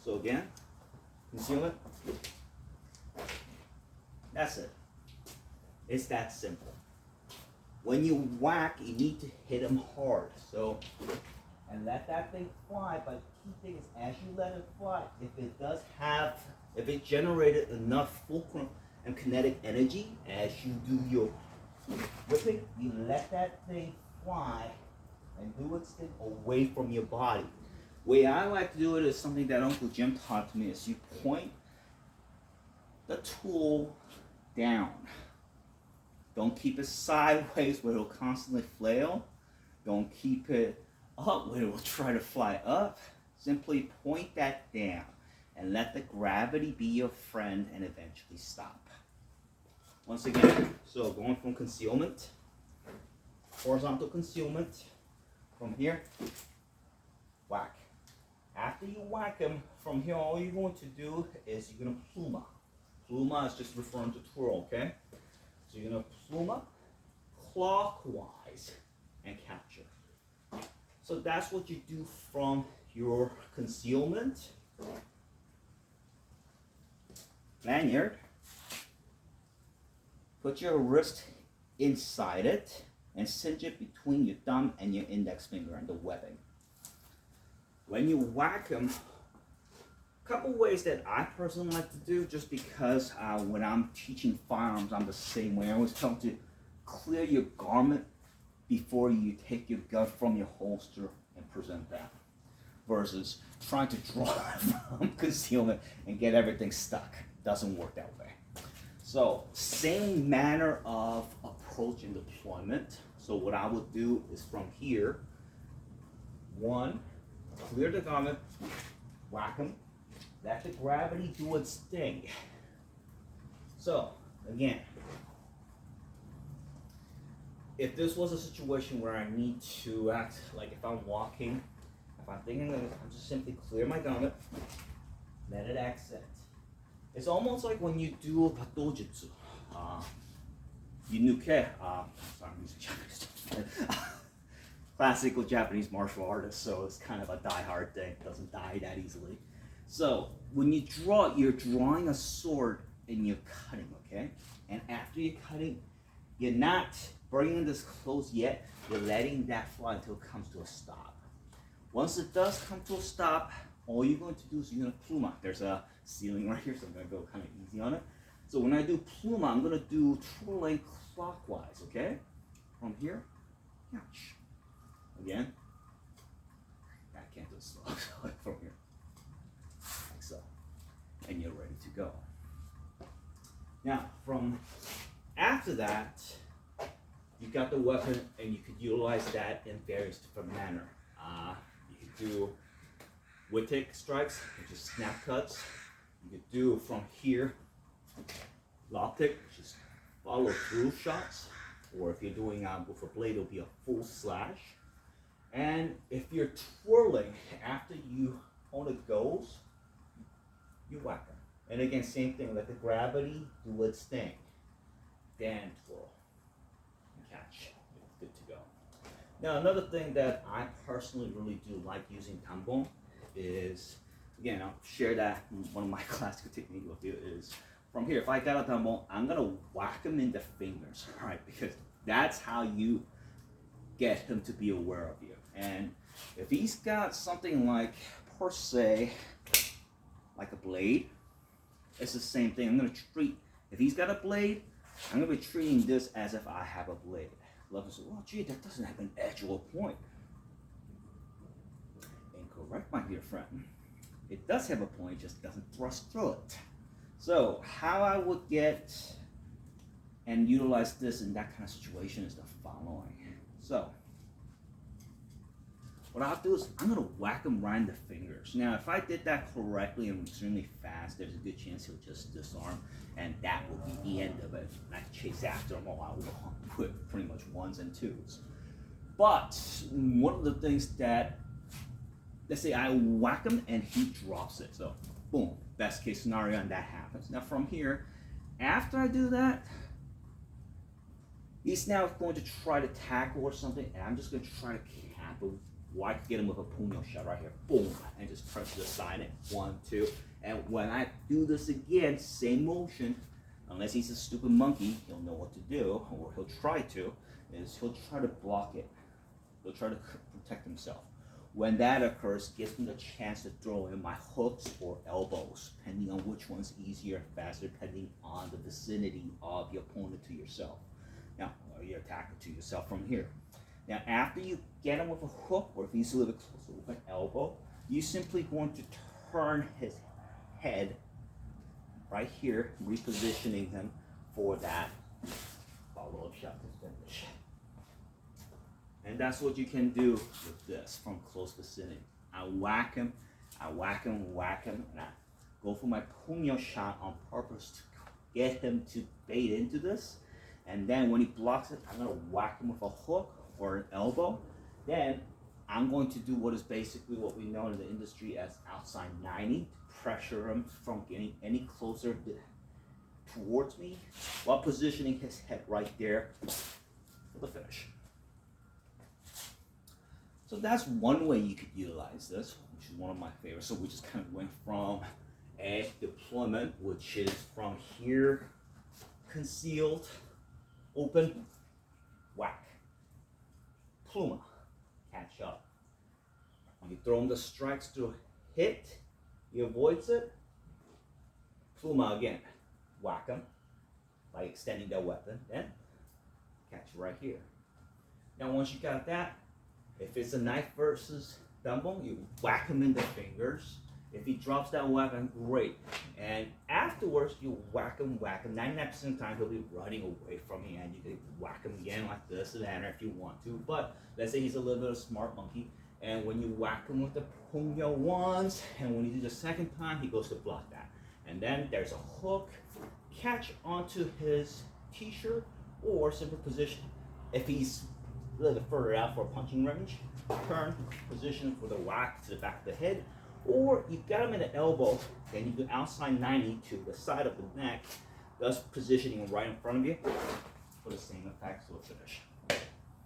So again, conceal it. That's it. It's that simple. When you whack, you need to hit them hard. So, and let that thing fly, but the key thing is as you let it fly, if it generated enough fulcrum and kinetic energy as you do your whipping, you let that thing fly and do its thing away from your body. Way I like to do it is something that Uncle Jim taught me is you point the tool down. Don't keep it sideways where it'll constantly flail. Don't keep it up where it will try to fly up. Simply point that down and let the gravity be your friend and eventually stop. Once again, so going from concealment, horizontal concealment, from here, whack. After you whack them, from here all you're going to do is you're going to pluma. Pluma is just referring to twirl, okay? So you're going to pluma clockwise and capture. So that's what you do from your concealment. Lanyard. Put your wrist inside it and cinch it between your thumb and your index finger and the webbing. When you whack them, a couple ways that I personally like to do, just because when I'm teaching firearms, I'm the same way. I always tell them to clear your garment before you take your gun from your holster and present that, versus trying to draw from concealment and get everything stuck. Doesn't work that way. So same manner of approach and deployment. So what I would do is from here, one, clear the garment, whack them, let the gravity do its thing. So again, if this was a situation where I need to act like if I'm walking, if I'm thinking that I'm just simply clear my garment, let it accent. It's almost like when you do battojutsu. Yunuke, sorry, I'm using Japanese. Classical Japanese martial artist, so it's kind of a die-hard thing. It doesn't die that easily. So when you draw, you're drawing a sword and you're cutting, okay? And after you're cutting, you're not bringing this close yet. You're letting that fly until it comes to a stop. Once it does come to a stop, all you're going to do is you're going to pluma. There's a ceiling right here, so I'm going to go kind of easy on it. So when I do pluma, I'm going to do twirling clockwise, okay? From here, ouch. Again, I can't do it slow, so from here, like so. And you're ready to go. Now, from after that, you got the weapon and you could utilize that in various different manner. You could do Wittek strikes, which is snap cuts. You could do from here, Loptic, which is follow through shots. Or if you're doing with a blade, it'll be a full slash. And if you're twirling, after you opponent goes, you whack them. And again, same thing, let the gravity do its thing. Then twirl and catch. Good to go. Now, another thing that I personally really do like using Danbong is, again, I'll share that one of my classical techniques with you is, from here, if I got a Danbong, I'm going to whack him in the fingers, right? Because that's how you get him to be aware of you. And if he's got something like, per se, like a blade, it's the same thing. I'm going to treat, if he's got a blade, I'm going to be treating this as if I have a blade. Love says, well, gee, that doesn't have an edge or a point. Incorrect, my dear friend. It does have a point, it just doesn't thrust through it. So, how I would get and utilize this in that kind of situation is the following. So, what I'll do is I'm going to whack him right in the fingers. Now, if I did that correctly and extremely fast, there's a good chance he'll just disarm, and that will be the end of it. And I can chase after him all out with pretty much ones and twos. But one of the things that, let's say I whack him and he drops it. So, boom, best case scenario, and that happens. Now, from here, after I do that, he's now going to try to tackle or something, and I'm just going to try to cap him Or I could get him with a puño shot right here, boom, and just press to the side it, 1, 2. And when I do this again, same motion, unless he's a stupid monkey, he'll know what to do, or he'll try to, is he'll try to block it. He'll try to protect himself. When that occurs, gives me the chance to throw in my hooks or elbows, depending on which one's easier and faster, depending on the vicinity of the opponent to yourself. Now, or your attacker to yourself from here. Now, after you get him with a hook, or if he's a little bit closer with an elbow, you simply going to turn his head right here, repositioning him for that follow-up shot to finish. And that's what you can do with this from close vicinity. I whack him, and I go for my puño shot on purpose to get him to bait into this. And then when he blocks it, I'm gonna whack him with a hook or an elbow. Then I'm going to do what is basically what we know in the industry as outside 90, to pressure him from getting any closer towards me while positioning his head right there for the finish. So that's one way you could utilize this, which is one of my favorites. So we just kind of went from a deployment, which is from here, concealed, open, whack, pluma, catch up. When you throw him the strikes to hit, he avoids it, pluma again, whack him by extending the weapon, then catch right here. Now once you got that, if it's a knife versus Danbong, you whack him in the fingers. If he drops that weapon, great. And afterwards, you whack him. 99% of the time, he'll be running away from you, and you can whack him again like this and that if you want to. But let's say he's a little bit of a smart monkey, and when you whack him with the puño once, and when you do the second time, he goes to block that. And then there's a hook, catch onto his t-shirt, or simple position. If he's a little bit further out for a punching range, turn, position for the whack to the back of the head, or you got him in the elbow, then you do outside 90 to the side of the neck, thus positioning him right in front of you for the same effect to a finish.